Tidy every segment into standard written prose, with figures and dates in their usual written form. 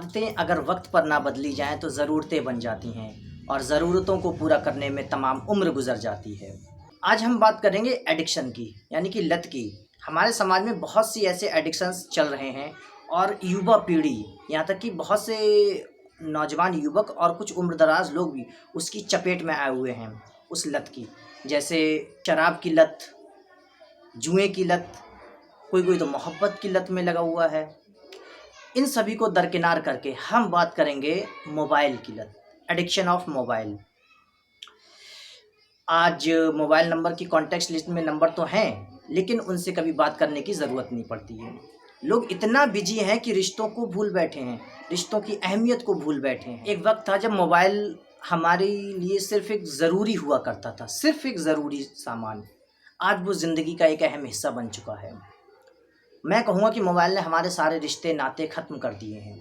आदतें अगर वक्त पर ना बदली जाएं तो ज़रूरतें बन जाती हैं और ज़रूरतों को पूरा करने में तमाम उम्र गुजर जाती है। आज हम बात करेंगे एडिक्शन की, यानी कि लत की। हमारे समाज में बहुत सी ऐसे एडिक्शंस चल रहे हैं और युवा पीढ़ी, यहाँ तक कि बहुत से नौजवान युवक और कुछ उम्रदराज लोग भी उसकी चपेट में आए हुए हैं, उस लत की। जैसे शराब की लत, जुए की लत, कोई कोई तो मोहब्बत की लत में लगा हुआ है। इन सभी को दरकिनार करके हम बात करेंगे मोबाइल की लत, एडिक्शन ऑफ मोबाइल। आज मोबाइल नंबर की कॉन्टैक्ट लिस्ट में नंबर तो हैं, लेकिन उनसे कभी बात करने की ज़रूरत नहीं पड़ती है। लोग इतना बिजी हैं कि रिश्तों को भूल बैठे हैं, रिश्तों की अहमियत को भूल बैठे हैं। एक वक्त था जब मोबाइल हमारे लिए सिर्फ एक ज़रूरी हुआ करता था, सिर्फ एक ज़रूरी सामान। आज वो ज़िंदगी का एक अहम हिस्सा बन चुका है। मैं कहूँगा कि मोबाइल ने हमारे सारे रिश्ते नाते ख़त्म कर दिए हैं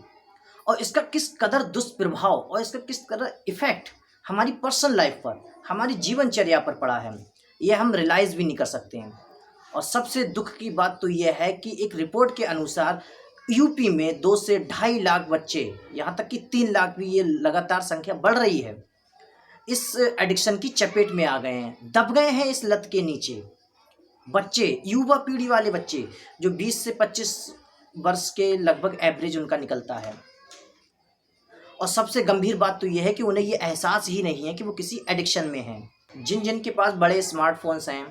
और इसका किस कदर दुष्प्रभाव और इसका किस कदर इफ़ेक्ट हमारी पर्सनल लाइफ पर, हमारी जीवनचर्या पर पड़ा है, ये हम रियलाइज़ भी नहीं कर सकते हैं। और सबसे दुख की बात तो ये है कि एक रिपोर्ट के अनुसार यूपी में 2 से 2.5 लाख बच्चे, यहाँ तक कि 3 लाख भी, ये लगातार संख्या बढ़ रही है, इस एडिक्शन की चपेट में आ गए हैं, दब गए हैं इस लत के नीचे। बच्चे, युवा पीढ़ी वाले बच्चे जो 20 से 25 वर्ष के लगभग एवरेज उनका निकलता है। और सबसे गंभीर बात तो यह है कि उन्हें ये एहसास ही नहीं है कि वो किसी एडिक्शन में हैं। जिन जिन के पास बड़े स्मार्टफोन्स हैं,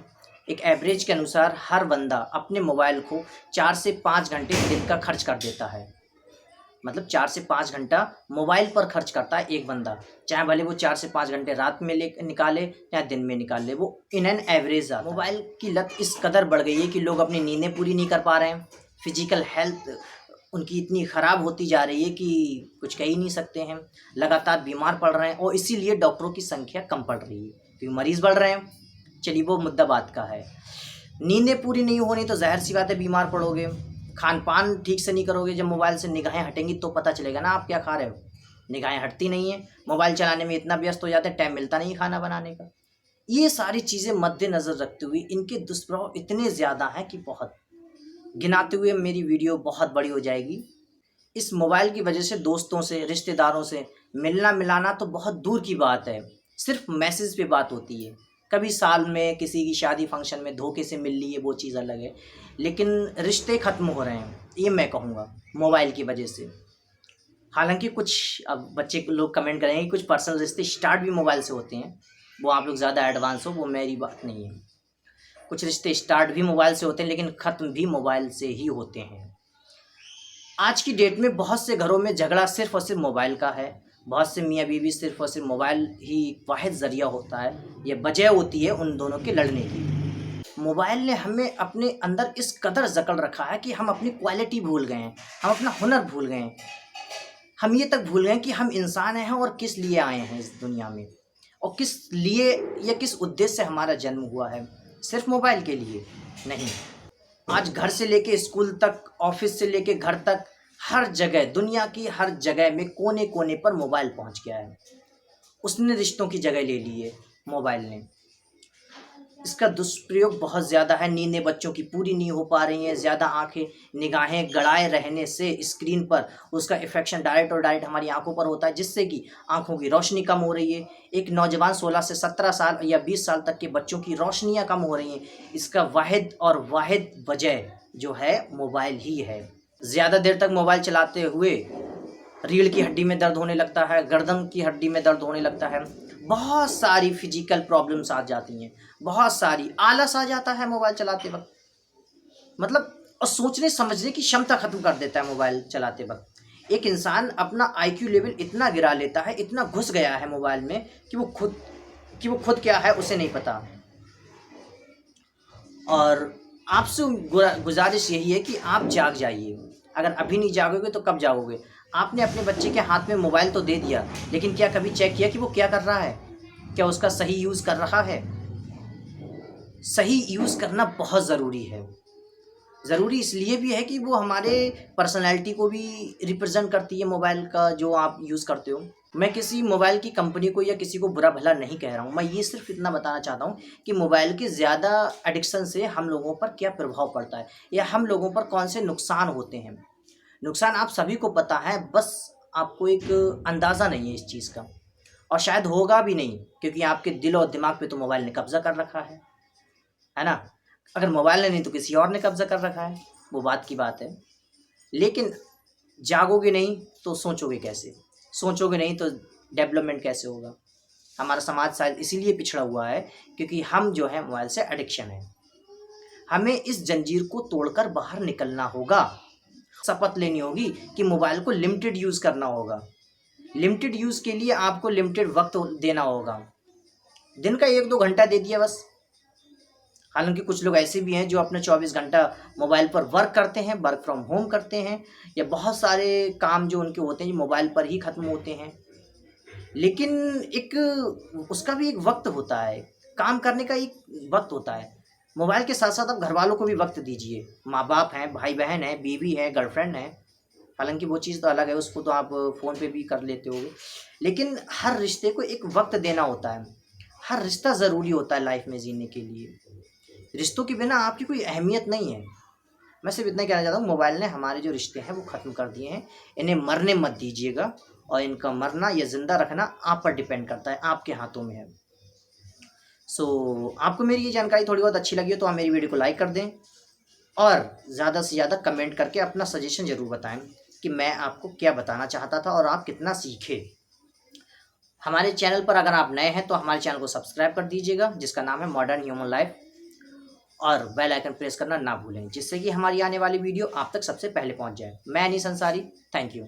एक एवरेज के अनुसार हर बंदा अपने मोबाइल को 4 से 5 घंटे दिन का खर्च कर देता है। मतलब 4 से 5 घंटा मोबाइल पर खर्च करता है एक बंदा, चाहे भले वो 4 से 5 घंटे रात में निकाले या दिन में निकाल ले, वो इन एन एवरेज आता है। मोबाइल की लत इस कदर बढ़ गई है कि लोग अपनी नींदें पूरी नहीं कर पा रहे हैं, फिजिकल हेल्थ उनकी इतनी ख़राब होती जा रही है कि कुछ कह ही नहीं सकते हैं, लगातार बीमार पड़ रहे हैं और इसीलिए डॉक्टरों की संख्या कम पड़ रही है क्योंकि मरीज़ बढ़ रहे हैं। चलिए वो मुद्दा बात का है। नींदें पूरी नहीं होनी तो ज़ाहिर सी बात है बीमार पड़ोगे। खान पान ठीक से नहीं करोगे, जब मोबाइल से निगाहें हटेंगी तो पता चलेगा ना आप क्या खा रहे हो। निगाहें हटती नहीं हैं, मोबाइल चलाने में इतना व्यस्त हो जाते हैं, टाइम मिलता नहीं खाना बनाने का। ये सारी चीज़ें मद्देनज़र रखते हुए इनके दुष्प्रभाव इतने ज़्यादा हैं कि बहुत गिनाते हुए मेरी वीडियो बहुत बड़ी हो जाएगी। इस मोबाइल की वजह से दोस्तों से, रिश्तेदारों से मिलना मिलाना तो बहुत दूर की बात है, सिर्फ मैसेज पे बात होती है। कभी साल में किसी की शादी फंक्शन में धोखे से मिल ली है, वो चीज़ अलग है, लेकिन रिश्ते ख़त्म हो रहे हैं, ये मैं कहूँगा मोबाइल की वजह से। हालांकि कुछ अब बच्चे लोग कमेंट करेंगे कि कुछ पर्सनल रिश्ते स्टार्ट भी मोबाइल से होते हैं, वो आप लोग ज़्यादा एडवांस हो, वो मेरी बात नहीं है। कुछ रिश्ते स्टार्ट भी मोबाइल से होते हैं लेकिन ख़त्म भी मोबाइल से ही होते हैं। आज की डेट में बहुत से घरों में झगड़ा सिर्फ़ और सिर्फ मोबाइल का है। बहुत से मियाँ बीवी सिर्फ़ और सिर्फ मोबाइल ही वाहिद ज़रिया होता है, ये वजह होती है उन दोनों के लड़ने की। मोबाइल ने हमें अपने अंदर इस कदर जकड़ रखा है कि हम अपनी क्वालिटी भूल गए हैं, हम अपना हुनर भूल गए हैं, हम ये तक भूल गए हैं कि हम इंसान हैं और किस लिए आए हैं इस दुनिया में, और किस लिए या किस उद्देश्य से हमारा जन्म हुआ है। सिर्फ मोबाइल के लिए नहीं। आज घर से लेके स्कूल तक, ऑफिस से लेके घर तक, हर जगह, दुनिया की हर जगह में कोने कोने पर मोबाइल पहुंच गया है। उसने रिश्तों की जगह ले ली है मोबाइल ने। इसका दुष्प्रयोग बहुत ज़्यादा है। नींदें बच्चों की पूरी नहीं हो पा रही हैं, ज़्यादा आंखें, निगाहें गड़ाए रहने से स्क्रीन पर उसका इफेक्शन डायरेक्ट और डायरेक्ट हमारी आंखों पर होता है, जिससे कि आंखों की रोशनी कम हो रही है। एक नौजवान 16 से 17 साल या 20 साल तक के बच्चों की रोशनियाँ कम हो रही हैं। इसका वाहिद वजह जो है मोबाइल ही है। ज़्यादा देर तक मोबाइल चलाते हुए रीढ़ की हड्डी में दर्द होने लगता है, गर्दन की हड्डी में दर्द होने लगता है, बहुत सारी फिजिकल प्रॉब्लम्स आ जाती हैं, बहुत सारी आलस आ जाता है मोबाइल चलाते वक्त। मतलब और सोचने समझने की क्षमता ख़त्म कर देता है मोबाइल चलाते वक्त। एक इंसान अपना आईक्यू लेवल इतना गिरा लेता है, इतना घुस गया है मोबाइल में कि वो खुद क्या है उसे नहीं पता। और आपसे गुजारिश यही है कि आप जाग जाइए। अगर अभी नहीं जागोगे तो कब जागोगे। आपने अपने बच्चे के हाथ में मोबाइल तो दे दिया, लेकिन क्या कभी चेक किया कि वो क्या कर रहा है, क्या उसका सही यूज़ कर रहा है। सही यूज़ करना बहुत ज़रूरी है। ज़रूरी इसलिए भी है कि वो हमारे पर्सनैलिटी को भी रिप्रेजेंट करती है मोबाइल का जो आप यूज़ करते हो। मैं किसी मोबाइल की कंपनी को या किसी को बुरा भला नहीं कह रहा हूँ, मैं ये सिर्फ इतना बताना चाहता हूँ कि मोबाइल के ज़्यादा एडिक्शन से हम लोगों पर क्या प्रभाव पड़ता है या हम लोगों पर कौन से नुकसान होते हैं। नुकसान आप सभी को पता है, बस आपको एक अंदाज़ा नहीं है इस चीज़ का, और शायद होगा भी नहीं, क्योंकि आपके दिल और दिमाग पे तो मोबाइल ने कब्ज़ा कर रखा है ना। अगर मोबाइल ने नहीं तो किसी और ने कब्ज़ा कर रखा है, वो बात की बात है। लेकिन जागोगे नहीं तो सोचोगे कैसे, सोचोगे नहीं तो डेवलपमेंट कैसे होगा। हमारा समाज शायद इसीलिए पिछड़ा हुआ है क्योंकि हम जो है मोबाइल से एडिक्शन है। हमें इस जंजीर को तोड़कर बाहर निकलना होगा। शपथ लेनी होगी कि मोबाइल को लिमिटेड यूज़ करना होगा। लिमिटेड यूज़ के लिए आपको लिमिटेड वक्त देना होगा। दिन का 1-2 घंटा दे दिया बस। हालांकि कुछ लोग ऐसे भी हैं जो अपने 24 घंटा मोबाइल पर वर्क करते हैं, वर्क फ्रॉम होम करते हैं, या बहुत सारे काम जो उनके होते हैं जो मोबाइल पर ही ख़त्म होते हैं। लेकिन एक उसका भी एक वक्त होता है, काम करने का एक वक्त होता है। मोबाइल के साथ साथ आप घर वालों को भी वक्त दीजिए। माँ बाप हैं, भाई बहन हैं, बीवी है, गर्लफ्रेंड है। हालांकि वो चीज़ तो अलग है, उसको तो आप फ़ोन पे भी कर लेते होगे। लेकिन हर रिश्ते को एक वक्त देना होता है। हर रिश्ता ज़रूरी होता है लाइफ में जीने के लिए। रिश्तों के बिना आपकी कोई अहमियत नहीं है। मैं सिर्फ इतना कहना चाहता हूँ, मोबाइल ने हमारे जो रिश्ते हैं वो ख़त्म कर दिए हैं। इन्हें मरने मत दीजिएगा, और इनका मरना या ज़िंदा रखना आप पर डिपेंड करता है, आपके हाथों में है। आपको मेरी ये जानकारी थोड़ी बहुत अच्छी लगी हो तो आप मेरी वीडियो को लाइक कर दें, और ज़्यादा से ज़्यादा कमेंट करके अपना सजेशन ज़रूर बताएं कि मैं आपको क्या बताना चाहता था और आप कितना सीखे। हमारे चैनल पर अगर आप नए हैं तो हमारे चैनल को सब्सक्राइब कर दीजिएगा, जिसका नाम है मॉडर्न ह्यूमन लाइफ, और बेल आइकन प्रेस करना ना भूलें, जिससे कि हमारी आने वाली वीडियो आप तक सबसे पहले पहुंच जाए। मैं अनीस अंसारी, थैंक यू।